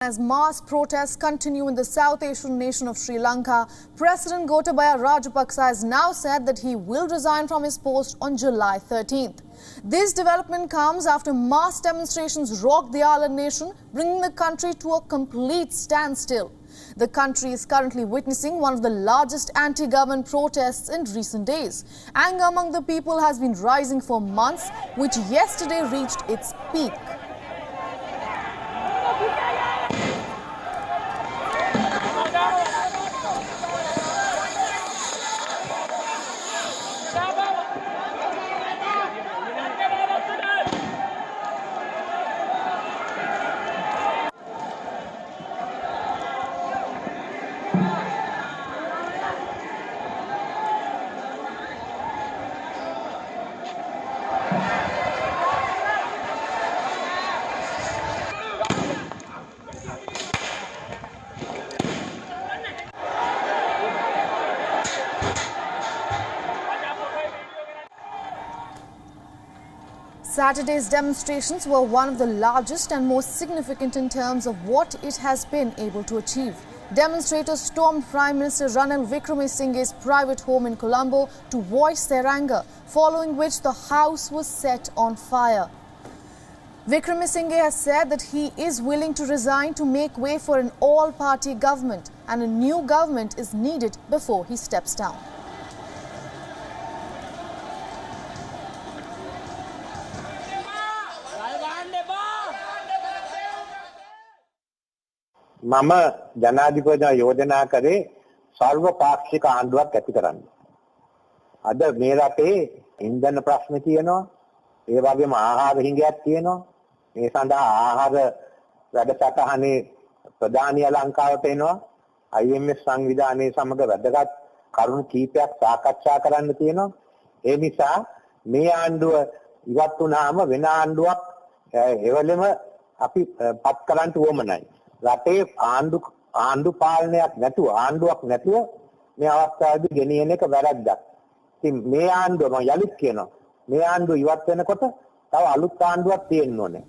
As mass protests continue in the South Asian nation of Sri Lanka, President Gotabaya Rajapaksa has now said that he will resign from his post on July 13th. This development comes after mass demonstrations rocked the island nation, bringing the country to a complete standstill. The country is currently witnessing one of the largest anti-government protests in recent days. Anger among the people has been rising for months, which yesterday reached its peak. Saturday's demonstrations were one of the largest and most significant in terms of what it has been able to achieve. Demonstrators stormed Prime Minister Ranil Wickremesinghe's private home in Colombo to voice their anger, following which the house was set on fire. Wickremesinghe has said that he is willing to resign to make way for an all-party government, and a new government is needed before he steps down. මම ජනාධිපතිතුමා යෝජනා කරේ සර්ව පාක්ෂික ආණ්ඩුවක් ඇති කරන්න. අද මේ රටේ ඉන්ධන ප්‍රශ්න තියෙනවා. ඒ වගේම ආහාර හිඟයක් තියෙනවා. මේ සඳහා ආහාර වැඩසටහනේ ප්‍රධානිය ලංකාවට එනවා. IMF සංවිධානයේ සමග වැදගත් කරුණු කීපයක් සාකච්ඡා කරන්න තියෙනවා. ඒ නිසා මේ ආණ්ඩුව ඉවත් වුණාම වෙන ආණ්ඩුවක් එවලෙම අපි පත් කරන්න උවමනයි. රටේ ආණ්ඩු පාලනයක් නැතුව ආණ්ඩුවක් නැතුව මේ අවස්ථාවේදී ගෙනියන එක වැරද්දක්. ඉතින් මේ ආණ්ඩුව මම යලිත් කියනවා මේ ආණ්ඩුව ඉවත් වෙනකොට තව අලුත් ආණ්ඩුවක් තියෙන්න ඕනේ.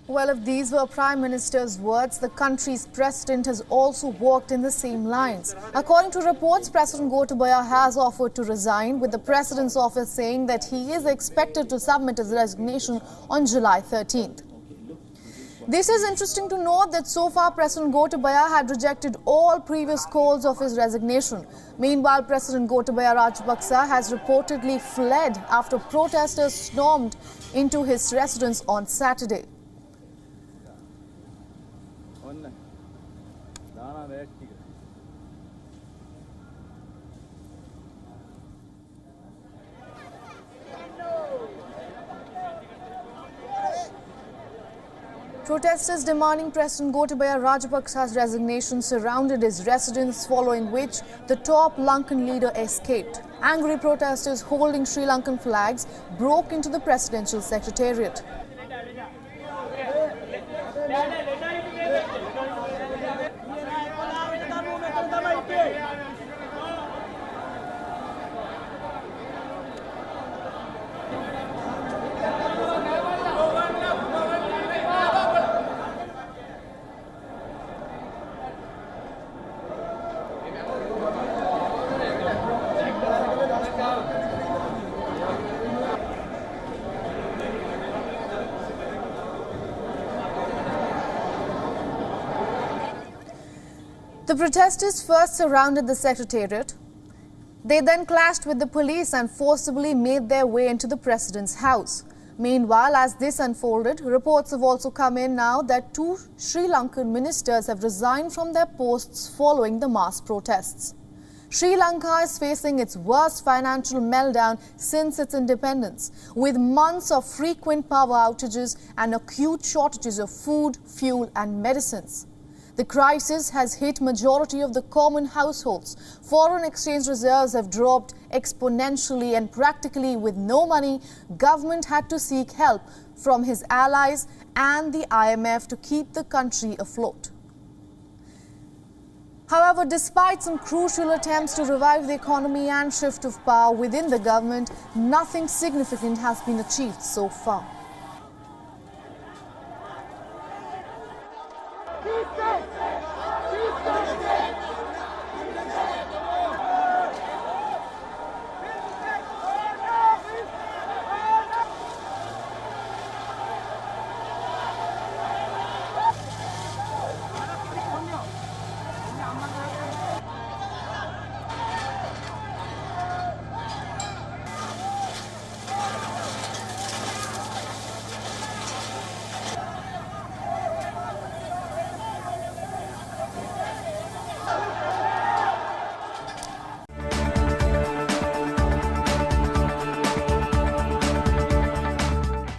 Well, if these were Prime Minister's words, the country's president has also walked in the same lines. According to reports, President Gotabaya has offered to resign, with the president's office saying that he is expected to submit his resignation on July 13th. This is interesting to note that so far President Gotabaya had rejected all previous calls of his resignation. Meanwhile, President Gotabaya Rajapaksa has reportedly fled after protesters stormed into his residence on Saturday. Protesters demanding President Gotabaya Rajapaksa's resignation surrounded his residence, following which the top Lankan leader escaped. Angry protesters holding Sri Lankan flags broke into the presidential secretariat. The protesters first surrounded the secretariat. They then clashed with the police and forcibly made their way into the president's house. Meanwhile, as this unfolded, reports have also come in now that 2 Sri Lankan ministers have resigned from their posts following the mass protests. Sri Lanka is facing its worst financial meltdown since its independence, with months of frequent power outages and acute shortages of food, fuel and medicines. The crisis has hit majority of the common households. Foreign exchange reserves have dropped exponentially, and practically with no money, government had to seek help from his allies and the IMF to keep the country afloat. However, despite some crucial attempts to revive the economy and shift of power within the government, nothing significant has been achieved so far. Peace! Peace!